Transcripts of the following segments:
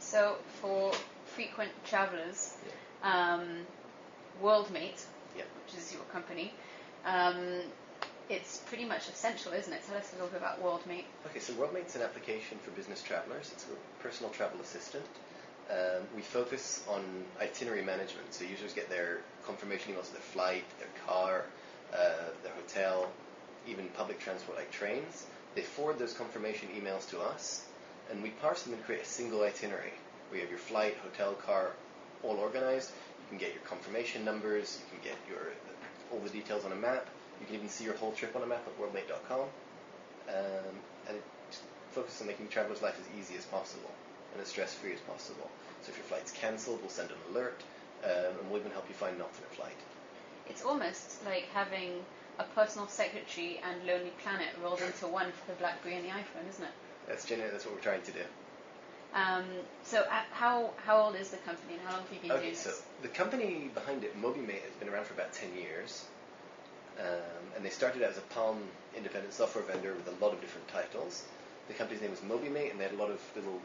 So for frequent travelers, Yeah. worldmate, Yeah. which is your company, it's pretty much essential, isn't it? Tell us a little bit about worldmate. Okay, so worldmate's an application for business travelers. It's a personal travel assistant. We focus on itinerary management, so users get their confirmation emails of their flight, their car, their hotel, even public transport like trains. They forward those confirmation emails to us, and we parse them and create a single itinerary. We have your flight, hotel, car, all organized. You can get your confirmation numbers, you can get all the details on a map, you can even see your whole trip on a map at worldmate.com, and it focuses on making travelers' life as easy as possible and as stress-free as possible. So if your flight's cancelled, we'll send an alert, and we'll even help you find an alternate flight. It's almost like having a personal secretary and Lonely Planet rolled into one for the BlackBerry and the iPhone, isn't it? That's what we're trying to do. So how old is the company and how long have you been doing this? So the company behind it, MobiMate, has been around for about 10 years. And they started out as a Palm independent software vendor with a lot of different titles. The company's name was MobiMate, and they had a lot of little,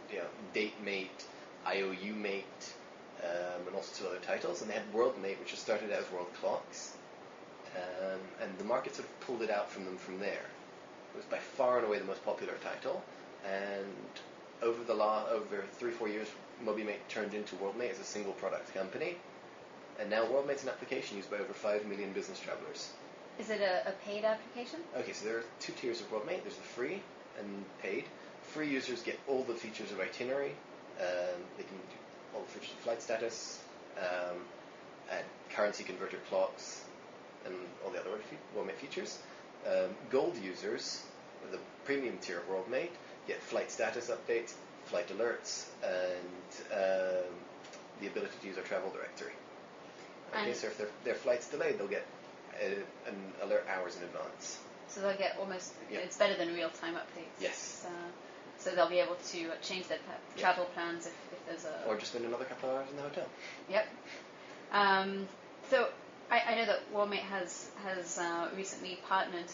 DateMate, IOUMate, and all sorts of other titles. And they had WorldMate, which just started out as World Clocks. And the market sort of pulled it out from them from there. It was by far and away the most popular title. And over 3-4 years, MobiMate turned into WorldMate as a single product company. And now WorldMate's an application used by over 5 million business travelers. Is it a paid application? Okay, so there are 2 tiers of WorldMate. There's the free and paid. Free users get all the features of itinerary. They can do all the features of flight status, add currency converter clocks, and all the other WorldMate features. Gold users, the premium tier of WorldMate, get flight status updates, flight alerts, and the ability to use our travel directory. Okay, so if their flight's delayed, they'll get an alert hours in advance. So they'll get almost, it's better than real-time updates. Yes. So they'll be able to change their travel plans if there's a... Or just spend another couple of hours in the hotel. Yep. So I know that WorldMate has recently partnered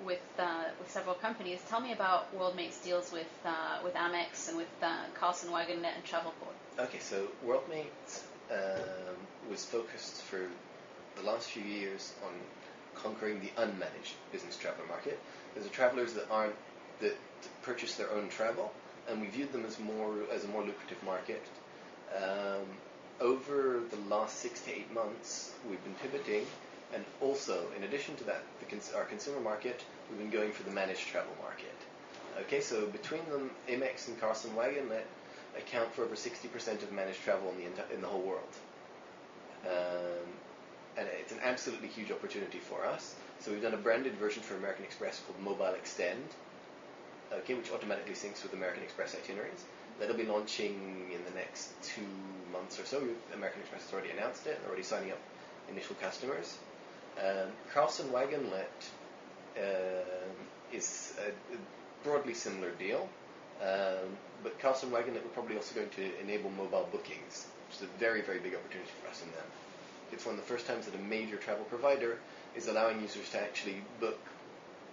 with several companies. Tell me about WorldMate's deals with Amex and with Carlson Wagonnet and Travelport. Okay, so WorldMate was focused for the last few years on conquering the unmanaged business traveler market. There's the travelers that purchase their own travel, and we viewed them as a more lucrative market. Over the last 6 to 8 months, we've been pivoting, and also, in addition to that, our consumer market, we've been going for the managed travel market. Okay, so between them, Amex and Carlson Wagonnet account for over 60% of managed travel in the whole world. And it's an absolutely huge opportunity for us. So we've done a branded version for American Express called Mobile Extend, okay, which automatically syncs with American Express itineraries. That'll be launching in the next 2 months or so. American Express has already announced it and already signing up initial customers. Carlson Wagonnet is a broadly similar deal, but Carlson Wagonnet we're probably also going to enable mobile bookings, which is a very, very big opportunity for us in them. It's one of the first times that a major travel provider is allowing users to actually book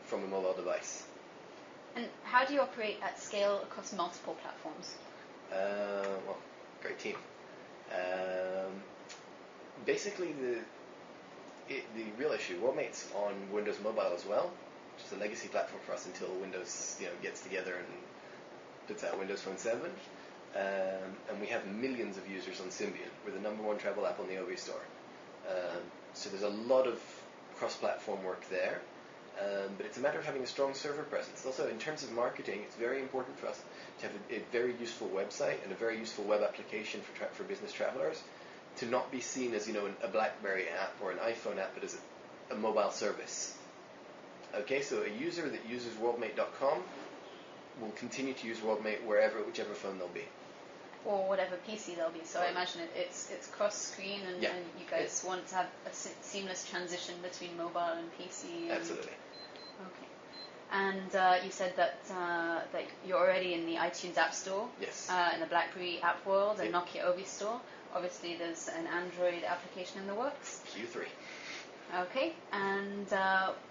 from a mobile device. And how do you operate at scale across multiple platforms? Well, great team. Basically, the real issue, WorldMate's on Windows Mobile as well, which is a legacy platform for us until Windows gets together and puts out Windows Phone 7. And we have millions of users on Symbian. We're the #1 travel app on the OV Store. So there's a lot of cross-platform work there. But it's a matter of having a strong server presence. Also, in terms of marketing, it's very important for us to have a very useful website and a very useful web application for business travelers, to not be seen as a BlackBerry app or an iPhone app, but as a mobile service. Okay, so a user that uses worldmate.com will continue to use WorldMate whichever phone they'll be. Or whatever PC they'll be. So I imagine it's cross-screen, and you guys want to have a seamless transition between mobile and PC. Absolutely. Okay. And you said that you're already in the iTunes App Store, yes, in the BlackBerry App World, and Nokia OV Store. Obviously, there's an Android application in the works. Q3. Okay. And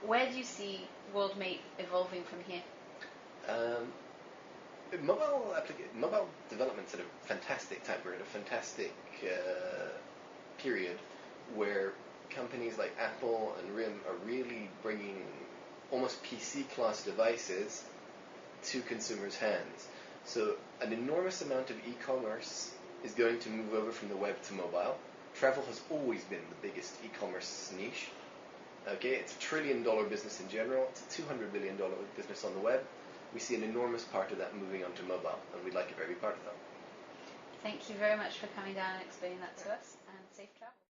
where do you see WorldMate evolving from here? Mobile development's at a fantastic time. We're in a fantastic period where companies like Apple and RIM are really bringing almost PC-class devices to consumers' hands. So an enormous amount of e-commerce is going to move over from the web to mobile. Travel has always been the biggest e-commerce niche. Okay, it's $1 trillion business in general. It's a $200 billion business on the web. We see an enormous part of that moving onto mobile, and we'd like it for every part of that. Thank you very much for coming down and explaining that to us, and safe travels.